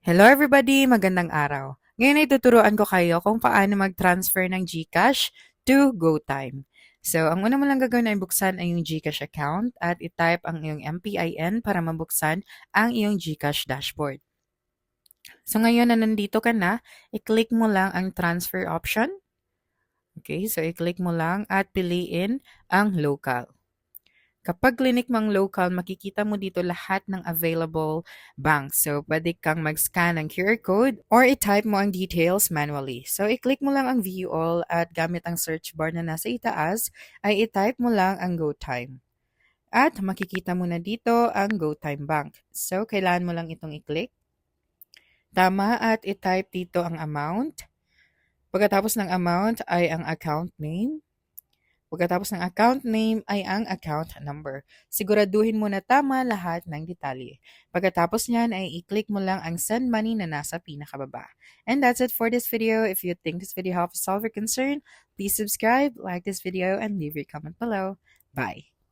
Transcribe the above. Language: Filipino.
Hello everybody! Magandang araw. Ngayon ay tuturuan ko kayo kung paano mag-transfer ng GCash to Gotyme. So, ang una mo lang gagawin ay buksan ang iyong GCash account at i-type ang iyong MPIN para mabuksan ang iyong GCash dashboard. So, ngayon na nandito ka na, i-click mo lang ang transfer option. Okay, so i-click mo lang at piliin ang local. Kapag clinic mo ang local, makikita mo dito lahat ng available banks. So, pwede kang mag-scan ng QR code or i-type mo ang details manually. So, i-click mo lang ang view all at gamit ang search bar na nasa itaas, ay i-type mo lang ang Gotyme. At makikita mo na dito ang Gotyme Bank. So, kailangan mo lang itong i-click. Tama at i-type dito ang amount. Pagkatapos ng amount ay ang account name. Pagkatapos ng account name ay ang account number. Siguraduhin mo na tama lahat ng detalye. Pagkatapos niyan ay i-click mo lang ang send money na nasa pinakababa. And that's it for this video. If you think this video helps solve your concern, please subscribe, like this video, and leave your comment below. Bye!